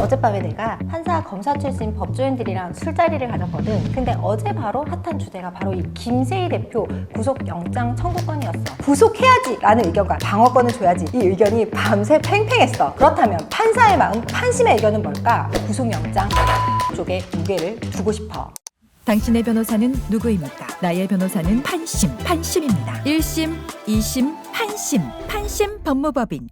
어젯밤에 내가 판사 검사 출신 법조인들이랑 술자리를 가졌거든. 근데 어제 바로 핫한 주제가 바로 이 김세희 대표 구속영장 청구건이었어. 구속해야지 라는 의견과 방어권을 줘야지 이 의견이 밤새 팽팽했어. 그렇다면 판사의 마음, 판심의 의견은 뭘까? 구속영장 쪽에 무게를 두고 싶어. 당신의 변호사는 누구입니까? 나의 변호사는 판심입니다. 1심, 2심, 판심 법무법인.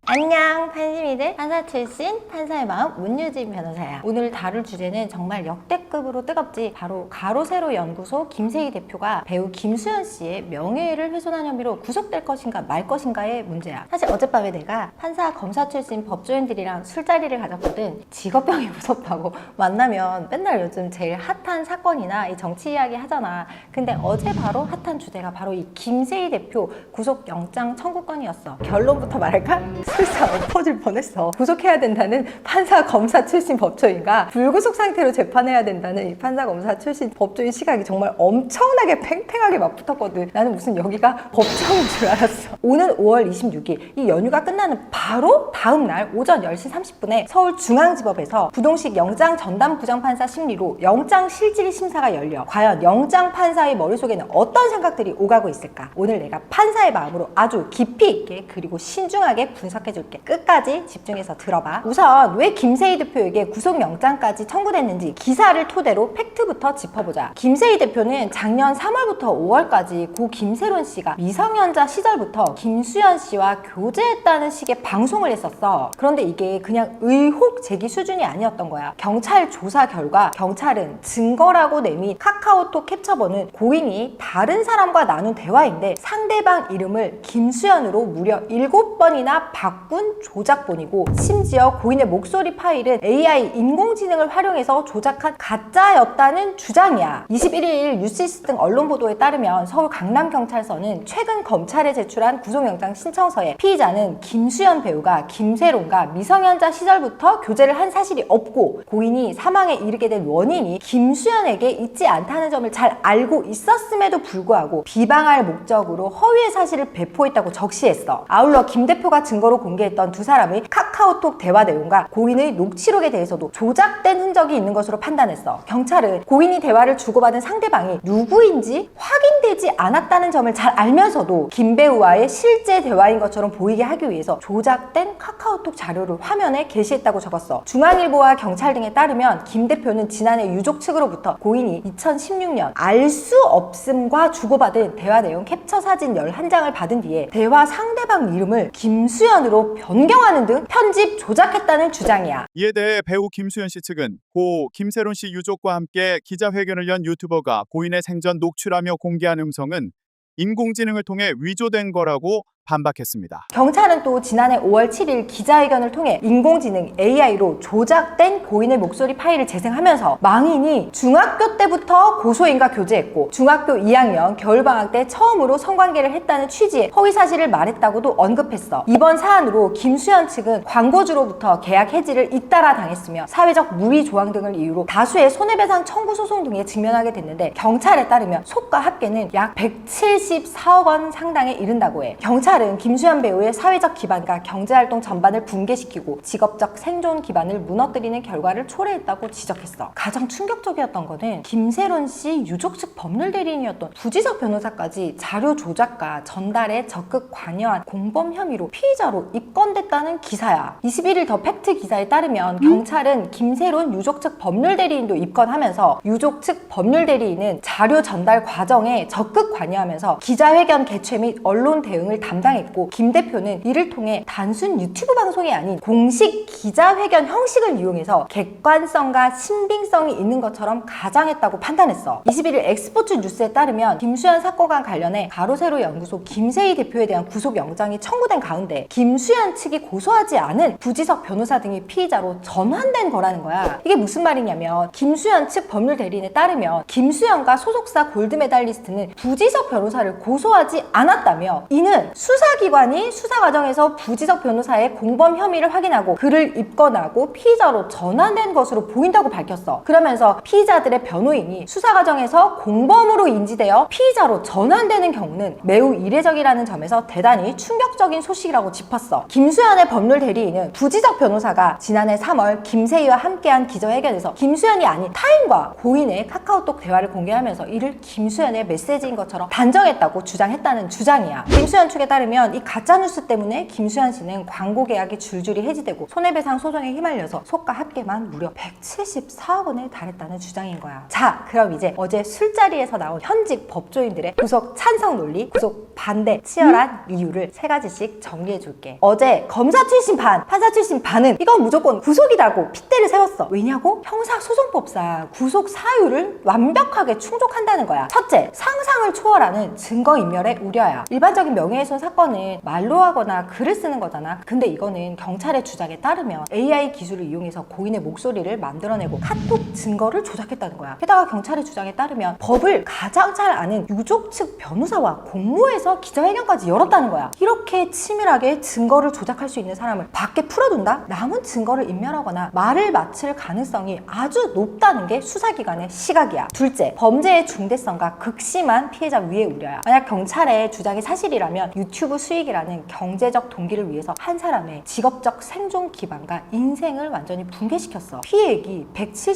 안녕 판심이들, 판사 출신 판사의 마음 문유진 변호사야. 오늘 다룰 주제는 정말 역대급으로 뜨겁지. 바로 가로세로 연구소 김세희 대표가 배우 김수현 씨의 명예를 훼손한 혐의로 구속될 것인가 말 것인가의 문제야. 사실 어젯밤에 내가 판사 검사 출신 법조인들이랑 술자리를 가졌거든. 직업병이 무섭다고 만나면 맨날 요즘 제일 핫한 사건이나 이 정치 이야기 하잖아. 근데 어제 바로 핫한 주제가 바로 이 김세희 대표 구속영장 청구건이었어. 결론부터 말할까? 술사 엎어질 뻔했어. 구속해야 된다는 판사 검사 출신 법조인과 불구속 상태로 재판해야 된다는 이 판사 검사 출신 법조인 시각이 정말 엄청나게 팽팽하게 맞붙었거든. 나는 무슨 여기가 법정인 줄 알았어. 오는 5월 26일 이 연휴가 끝나는 바로 다음 날 오전 10시 30분에 서울중앙지법에서 부동식 영장 전담 부장판사 심리로 영장 실질 심사가 열려 과연 영장 판사의 머릿속에는 어떤 생각들이 오가고 있을까? 오늘 내가 판사의 마음으로 아주 깊이 있게 그리고 신중하게 분석해줄게. 끝까지 집중해서 들어봐. 우선 왜 김세희 대표에게 구속영장까지 청구됐는지 기사를 토대로 팩트부터 짚어보자. 김세희 대표는 작년 3월부터 5월까지 고 김세론 씨가 미성년자 시절부터 김수현 씨와 교제했다는 식의 방송을 했었어. 그런데 이게 그냥 의혹 제기 수준이 아니었던 거야. 경찰 조사 결과 경찰은 증거라고 내민 카카오톡 캡처본은 고인이 다른 사람과 나눈 대화인데 상대방 이름을 김수현으로 무려 7번이나 바꾼 조작본이고, 심지어 고인의 목소리 파일은 AI 인공지능을 활용해서 조작한 가짜였다는 주장이야. 21일 뉴시스 등 언론 보도에 따르면 서울 강남경찰서는 최근 검찰에 제출한 구속영장 신청서에 피의자는 김수현 배우가 김세론과 미성년자 시절부터 교제를 한 사실이 없고 고인이 사망에 이르게 된 원인이 김수현에게 있지 않다는 점을 잘 알고 있었음에도 불구하고 비방할 목적으로 허위의 사실을 배포했다고 적시했어. 아울러 김 대표가 증거로 공개했던 두 사람의 카카오톡 대화 내용과 고인의 녹취록에 대해서도 조작된 흔적이 있는 것으로 판단했어. 경찰은 고인이 대화를 주고받은 상대방이 누구인지 확인되지 않았다는 점을 잘 알면서도 김 배우와의 실제 대화인 것처럼 보이게 하기 위해서 조작된 카카오톡 자료를 화면에 게시했다고 적었어. 중앙일보와 경찰 등에 따르면 김 대표는 지난해 유족 측으로부터 고인이 2016년 알 수 없음과 주고받은 대화 내용 캡처 사진 11장을 받은 뒤에 대화 상대방 이름을 김수현으로 변경하는 등 편집 조작했다는 주장이야. 이에 대해 배우 김수현 씨 측은 고 김세론 씨 유족과 함께 기자회견을 연 유튜버가 고인의 생전 녹취라며 공개한 음성은 인공지능을 통해 위조된 거라고 반박했습니다. 경찰은 또 지난해 5월 7일 기자회견을 통해 인공지능 AI로 조작된 고인의 목소리 파일을 재생하면서 망인이 중학교 때부터 고소인과 교제했고 중학교 2학년 겨울방학 때 처음으로 성관계를 했다는 취지의 허위사실을 말했다고도 언급했어. 이번 사안으로 김수현 측은 광고주로부터 계약 해지를 잇따라 당했으며 사회적 무리 조항 등을 이유로 다수의 손해배상 청구 소송 등에 직면하게 됐는데, 경찰에 따르면 속과 합계는 약 174억 원 상당에 이른다고 해. 경찰은 김수현 배우의 사회적 기반과 경제활동 전반을 붕괴시키고 직업적 생존 기반을 무너뜨리는 결과를 초래했다고 지적했어. 가장 충격적이었던 거는 김세론 씨 유족 측 법률 대리인이었던 부지석 변호사까지 자료 조작과 전달에 적극 관여한 공범 혐의로 피의자로 입건됐다는 기사야. 21일 더 팩트 기사에 따르면 경찰은 김세론 유족 측 법률 대리인도 입건하면서 유족 측 법률 대리인은 자료 전달 과정에 적극 관여하면서 기자회견 개최 및 언론 대응을 담당했고, 김 대표는 이를 통해 단순 유튜브 방송이 아닌 공식 기자회견 형식을 이용해서 객관성과 신빙성이 있는 것처럼 가장했다고 판단했어. 21일 엑스포츠 뉴스에 따르면 김수현 사건과 관련해 가로세로 연구소 김세희 대표에 대한 구속영장이 청구된 가운데 김수현 측이 고소하지 않은 부지석 변호사 등이 피의자로 전환된 거라는 거야. 이게 무슨 말이냐면 김수현 측 법률 대리인에 따르면 김수현과 소속사 골드메달리스트는 부지석 변호사를 고소하지 않았다며 이는 수사기관이 수사 과정에서 부지적 변호사의 공범 혐의를 확인하고 그를 입건하고 피의자로 전환된 것으로 보인다고 밝혔어. 그러면서 피의자들의 변호인이 수사 과정에서 공범으로 인지되어 피의자로 전환되는 경우는 매우 이례적이라는 점에서 대단히 충격적인 소식이라고 짚었어. 김수현의 법률 대리인은 부지적 변호사가 지난해 3월 김세희와 함께한 기자회견에서 김수현이 아닌 타인과 고인의 카카오톡 대화를 공개하면서 이를 김수현의 메시지인 것처럼 단정했다고 주장했다는 주장이야. 김수현 측에 따르면 이 가짜뉴스 때문에 김수현 씨는 광고 계약이 줄줄이 해지되고 손해배상 소송에 휘말려서 속가 합계만 무려 174억 원에 달했다는 주장인 거야. 자, 그럼 이제 어제 술자리에서 나온 현직 법조인들의 구속 찬성 논리, 구속 반대 치열한 이유를 세 가지씩 정리해 줄게. 어제 검사 출신 반, 판사 출신 반은 이건 무조건 구속이라고 핏대를 세웠어. 왜냐고? 형사소송법상 구속 사유를 완벽하게 충족한다는 거야. 첫째, 상상을 초월하는 증거인멸의 우려야. 일반적인 명예훼손 사건은 말로 하거나 글을 쓰는 거잖아. 근데 이거는 경찰의 주장에 따르면 AI 기술을 이용해서 고인의 목소리를 만들어내고 카톡 증거를 조작했다는 거야. 게다가 경찰의 주장에 따르면 법을 가장 잘 아는 유족 측 변호사와 공모해서 기자회견까지 열었다는 거야. 이렇게 치밀하게 증거를 조작할 수 있는 사람을 밖에 풀어둔다? 남은 증거를 인멸하거나 말을 맞출 가능성이 아주 높다는 게 수사기관의 시각이야. 둘째, 범죄의 중대성과 극심한 피해자 위해 우려야. 만약 경찰의 주장이 사실이라면 유튜브 수익이라는 경제적 동기를 위해서 한 사람의 직업적 생존 기반과 인생을 완전히 붕괴시켰어. 피해액이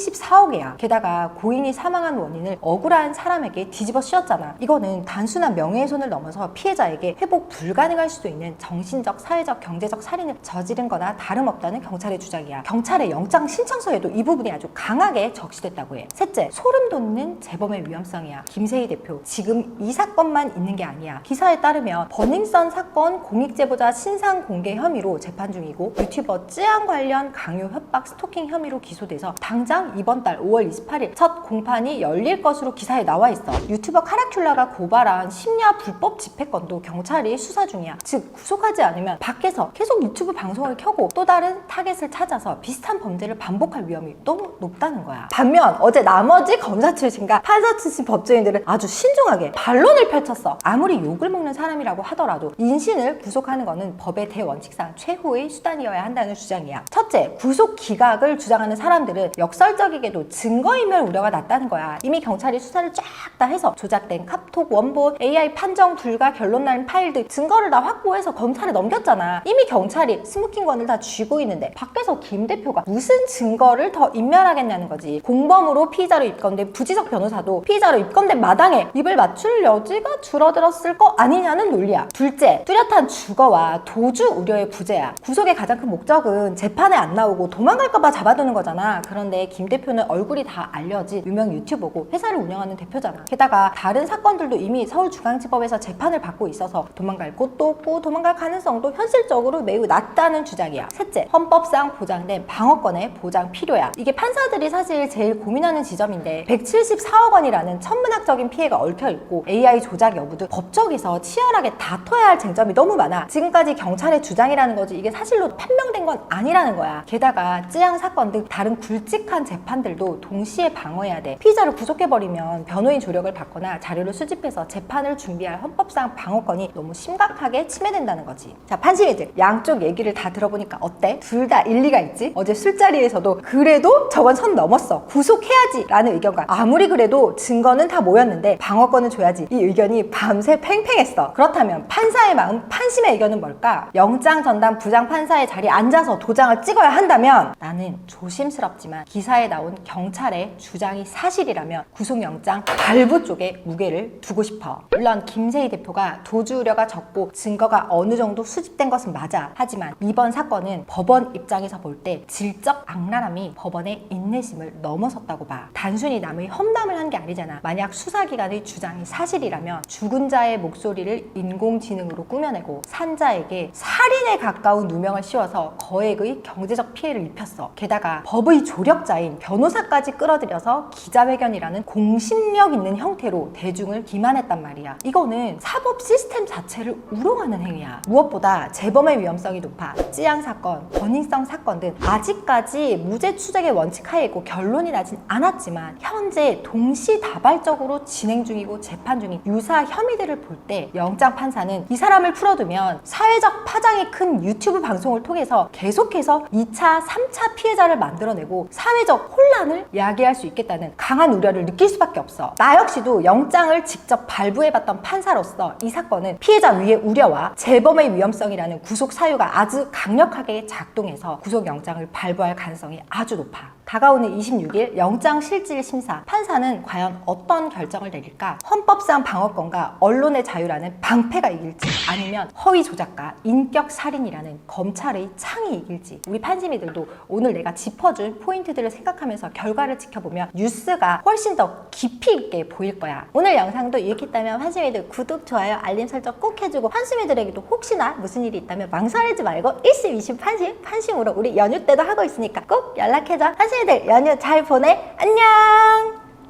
174억이야. 게다가 고인이 사망한 원인을 억울한 사람에게 뒤집어 씌웠잖아. 이거는 단순한 명예훼손을 넘어서 피해자에게 회복 불가능할 수도 있는 정신적, 사회적, 경제적 살인을 저지른 거나 다름없다는 경찰의 주장이야. 경찰의 영장 신청서에도 이 부분이 아주 강하게 적시됐다고 해. 셋째, 소름 돋는 재범의 위험성이야. 김세희 대표, 지금 이 사건만 있는 게 아니야. 기사에 따르면 버닝썬 사건 공익제보자 신상 공개 혐의로 재판 중이고 유튜버 쯔양 관련 강요, 협박, 스토킹 혐의로 기소돼서 당장 이번 달 5월 28일 첫 공판이 열릴 것으로 기사에 나와 있어. 유튜버 카라큘라가 고발한 심야 불법 집회건도 경찰이 수사 중이야. 즉 구속하지 않으면 밖에서 계속 유튜브 방송을 켜고 또 다른 타겟을 찾아서 비슷한 범죄를 반복할 위험이 너무 높다는 거야. 반면 어제 나머지 검사 출신과 판사 출신 법조인들은 아주 신중하게 반론을 펼쳤어. 아무리 욕을 먹는 사람이라고 하더라도 인신을 구속하는 것은 법의 대원칙상 최후의 수단이어야 한다는 주장이야. 첫째, 구속 기각을 주장하는 사람들은 역설적이게도 증거인멸 우려가 낮다는 거야. 이미 경찰이 수사를 쫙 다 해서 조작된 카톡 원본, AI 판정 불가 결론 난 파일들 증거를 다 확보해서 검찰에 넘겼잖아. 이미 경찰이 스모킹건을 다 쥐고 있는데 밖에서 김 대표가 무슨 증거를 더 인멸하겠냐는 거지. 공범으로 피의자로 입건된 부지적 변호사도 피의자로 입건된 마당에 입을 맞출 여지가 줄어들었을 거 아니냐는 논리야. 둘째, 뚜렷한 주거와 도주 우려의 부재야. 구속의 가장 큰 목적은 재판에 안 나오고 도망갈까봐 잡아두는 거잖아. 그런데 김 대표는 얼굴이 다 알려진 유명 유튜버고 회사를 운영하는 대표잖아. 게다가 다른 사건들도 이미 서울중앙지법에서 재판을 받고 있어서 도망갈 곳도 없고 도망갈 가능성도 현실적으로 매우 낮다는 주장이야. 셋째, 헌법상 보장된 방어권의 보장 필요야. 이게 판사들이 사실 제일 고민하는 지점인데 174억 원이라는 천문학적인 피해가 얽혀있고 AI 조작 여부도 법정에서 치열하게 다퉈야 할 쟁점이 너무 많아. 지금까지 경찰의 주장이라는 거지 이게 사실로 판명된 건 아니라는 거야. 게다가 쯔양 사건 등 다른 굵직한 재판들도 동시에 방어해야 돼. 피의자를 구속해버리면 변호인 조력을 받거나 자료를 수집해서 재판을 준비할 헌법상 방어권이 너무 심각하게 침해된다는 거지. 자, 판심이들 양쪽 얘기를 다 들어보니까 어때? 둘 다 일리가 있지? 어제 술자리에서도 그래도 저건 선 넘었어, 구속해야지 라는 의견과 아무리 그래도 증거는 다 모였는데 방어권은 줘야지, 이 의견이 밤새 팽팽했어. 그렇다면 판사의 마음, 판심의 의견은 뭘까? 영장 전담 부장판사의 자리에 앉아서 도장을 찍어야 한다면 나는 조심스럽지만 기사에 나온 경찰의 주장이 사실이라면 구속영장 발부 쪽에 무게를 두고 싶어. 물론 김세희 대표가 도주 우려가 적고 증거가 어느 정도 수집된 것은 맞아. 하지만 이번 사건은 법원 입장에서 볼 때 질적 악랄함이 법원의 인내심을 넘어섰다고 봐. 단순히 남의 험담을 한 게 아니잖아. 만약 수사기관의 주장이 사실이라면 죽은 자의 목소리를 인공지능으로 꾸며내고 산자에게 살인에 가까운 누명을 씌워서 거액의 경제적 피해를 입혔어. 게다가 법의 조력자인 변호사까지 끌어들여서 기자회견이라는 공신력 있는 형태로 대중을 기만했단 말이야. 이거는 사법 시스템 자체를 우롱하는 행위야. 무엇보다 재범의 위험성이 높아. 쯔양 사건, 버닝썬 사건 등 아직까지 무죄 추적의 원칙 하에 있고 결론이 나진 않았지만 현재 동시다발적으로 진행 중이고 재판 중인 유사 혐의들을 볼 때 영장 판사는 이 사람을 풀어두면 사회적 파장이 큰 유튜브 방송을 통해서 계속해서 2차, 3차 피해자를 만들어내고 사회적 혼란을 야기할 수 있겠다는 강한 우려를 느낄 수밖에 없어. 나 역시도 영장을 직접 발부해봤던 판사로서 이 사건은 피해자 위의 우려와 재범의 위험성이라는 구속 사유가 아주 강력하게 작동해서 구속영장을 발부할 가능성이 아주 높아. 다가오는 26일 영장실질심사, 판사는 과연 어떤 결정을 내릴까? 헌법상 방어권과 언론의 자유라는 방패가 이길지, 아니면 허위 조작과 인격살인이라는 검찰의 창이 이길지, 우리 판심이들도 오늘 내가 짚어준 포인트들을 생각하면서 결과를 지켜보면 뉴스가 훨씬 더 깊이 있게 보일 거야. 오늘 영상도 유익했다면 판심이들 구독, 좋아요, 알림 설정 꼭 해주고, 판심이들에게도 혹시나 무슨 일이 있다면 망설이지 말고 1심, 2심, 판심으로 우리 연휴 때도 하고 있으니까 꼭 연락해줘. 판심이들 연휴 잘 보내. 안녕.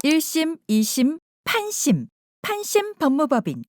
1심, 2심, 판심. 판심 법무법인